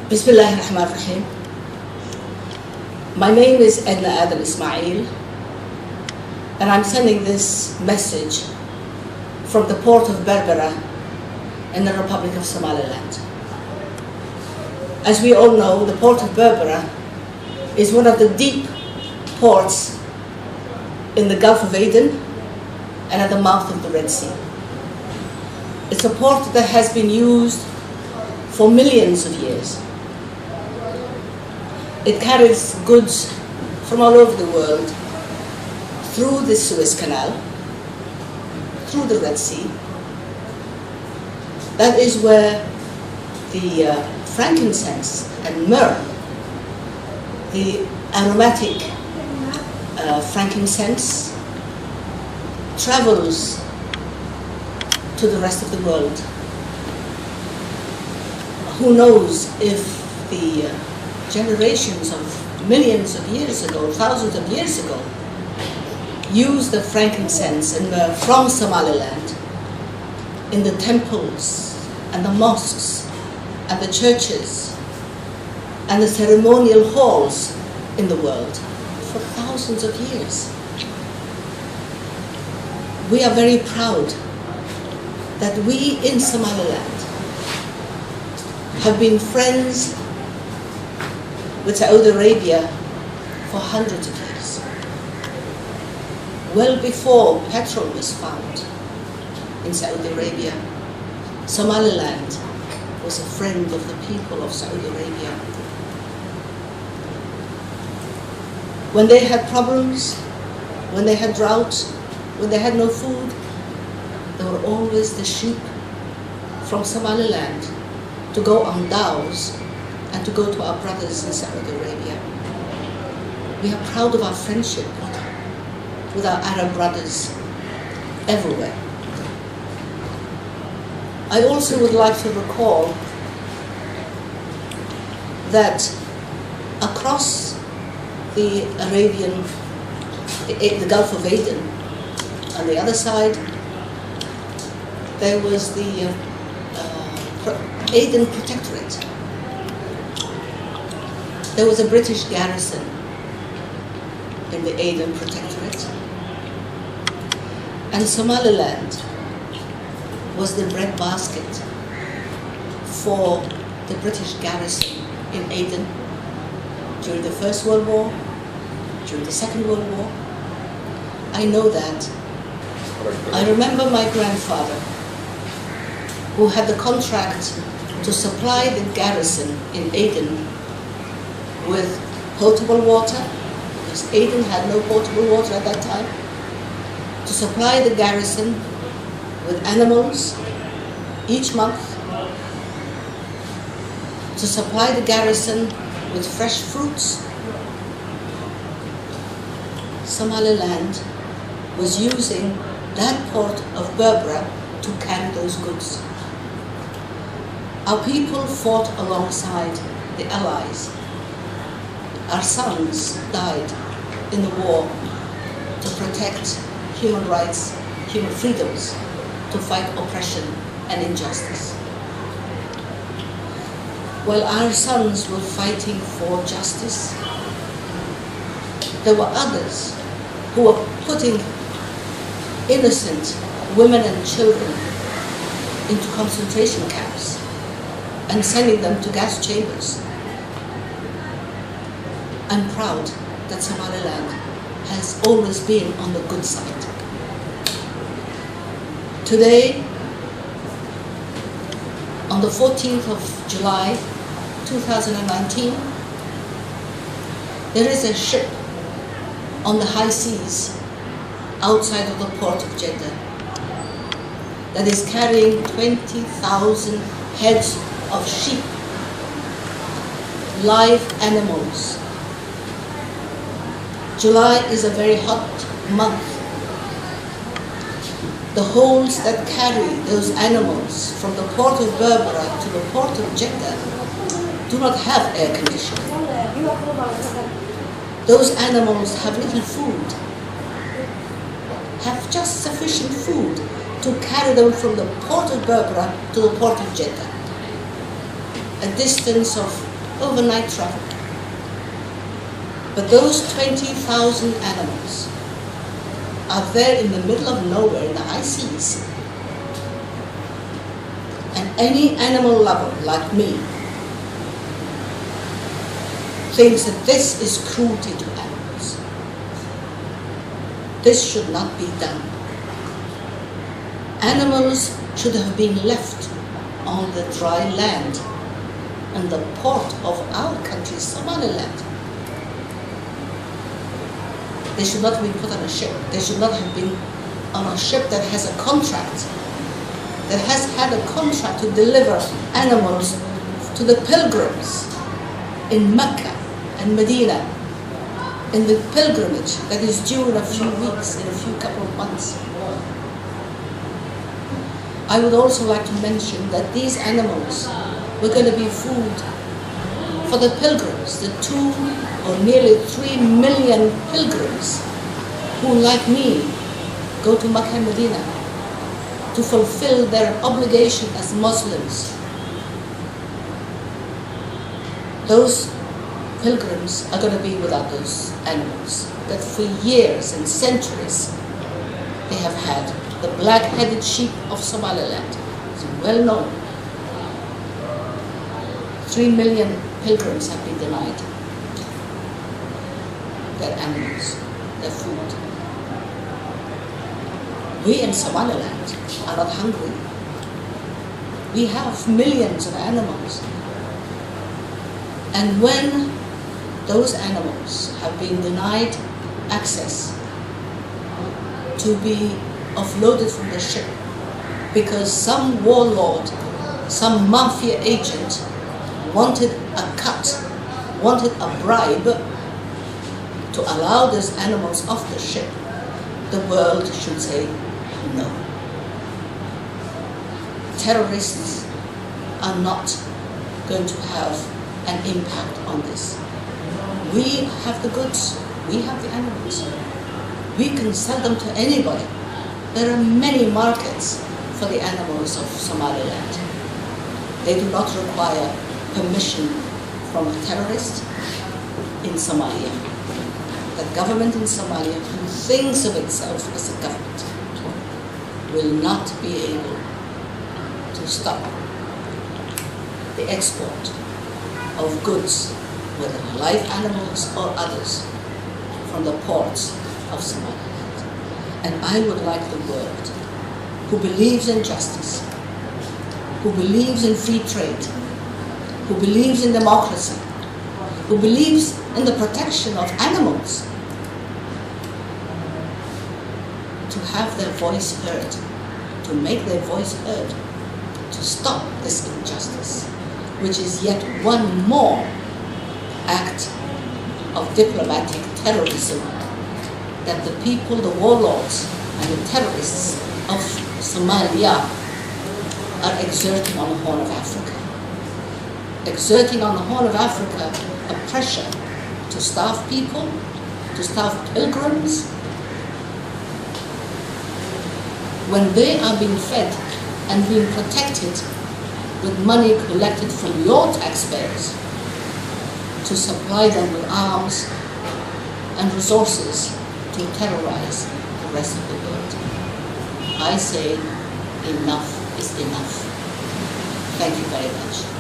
Bismillahirrahmanirrahim. My name is Edna Adan and I'm sending this message from the port of Berbera in the Republic of Somaliland. As we all know, the port of Berbera is one of the deep ports in the Gulf of Aden and at the mouth of the Red Sea. It's a port that has been used for millions of years. It carries goods from all over the world through the Suez Canal, through the Red Sea. That is where the frankincense and myrrh, the aromatic frankincense, travels to the rest of the world. Who knows if the generations of millions of years ago, thousands of years ago, used the frankincense and myrrh from Somaliland in the temples and the mosques and the churches and the ceremonial halls in the world for thousands of years. We are very proud that we in Somaliland have been friends with Saudi Arabia for hundreds of years. Well before petrol was found in Saudi Arabia, Somaliland was a friend of the people of Saudi Arabia. When they had problems, when they had drought, when they had no food, there were always the sheep from Somaliland to go on dhows and to go to our brothers in Saudi Arabia. We are proud of our friendship with our Arab brothers everywhere. I also would like to recall that across the Gulf of Aden, on the other side, there was the Aden Protectorate. There was a British garrison in the Aden Protectorate, and Somaliland was the breadbasket for the British garrison in Aden during the First World War, during the Second World War. I know that. I remember my grandfather, who had the contract to supply the garrison in Aden with potable water, because Aden had no potable water at that time, to supply the garrison with animals each month, to supply the garrison with fresh fruits. Somaliland was using that port of Berbera to carry those goods. Our people fought alongside the Allies. Our sons died in the war to protect human rights, human freedoms, to fight oppression and injustice. While our sons were fighting for justice, there were others who were putting innocent women and children into concentration camps and sending them to gas chambers. I'm proud that Somaliland has always been on the good side. Today, on the 14th of July, 2019, there is a ship on the high seas outside of the port of Jeddah that is carrying 20,000 heads of sheep, live animals. July is a very hot month. The holds that carry those animals from the port of Berbera to the port of Jeddah do not have air conditioning. Those animals have little food, have just sufficient food to carry them from the port of Berbera to the port of Jeddah, a distance of overnight travel. But those 20,000 animals are there in the middle of nowhere in the high seas. And any animal lover like me thinks that this is cruelty to animals. This should not be done. Animals should have been left on the dry land and the port of our country, Somaliland. They should not have been put on a ship. They should not have been on a ship that has a contract, that has had a contract to deliver animals to the pilgrims in Mecca and Medina, in the pilgrimage that is due in a few weeks, in a few couple of months. I would also like to mention that these animals were going to be food for the pilgrims, the 2 or nearly 3 million pilgrims who, like me, go to Mecca and Medina to fulfill their obligation as Muslims. Those pilgrims are going to be without those animals that for years and centuries they have had. The black-headed sheep of Somaliland is well known. 3 million pilgrims have been denied their animals, their food. We in Somaliland are not hungry. We have millions of animals. And when those animals have been denied access to be offloaded from the ship because some warlord, some mafia agent wanted a cut, wanted a bribe to allow those animals off the ship, the world should say no. Terrorists are not going to have an impact on this. We have the goods, we have the animals. We can sell them to anybody. There are many markets for the animals of Somaliland. They do not require permission from a terrorist in Somalia. The government in Somalia, who thinks of itself as a government, will not be able to stop the export of goods, whether live animals or others, from the ports of Somaliland. And I would like the world, who believes in justice, who believes in free trade, who believes in democracy, who believes in the protection of animals, to have their voice heard, to make their voice heard, to stop this injustice, which is yet one more act of diplomatic terrorism that the people, the warlords and the terrorists of Somalia are exerting on the Horn of Africa. Exerting on the Horn of Africa a pressure to starve people, to starve pilgrims, when they are being fed and being protected with money collected from your taxpayers to supply them with arms and resources to terrorize the rest of the world. I say enough is enough. Thank you very much.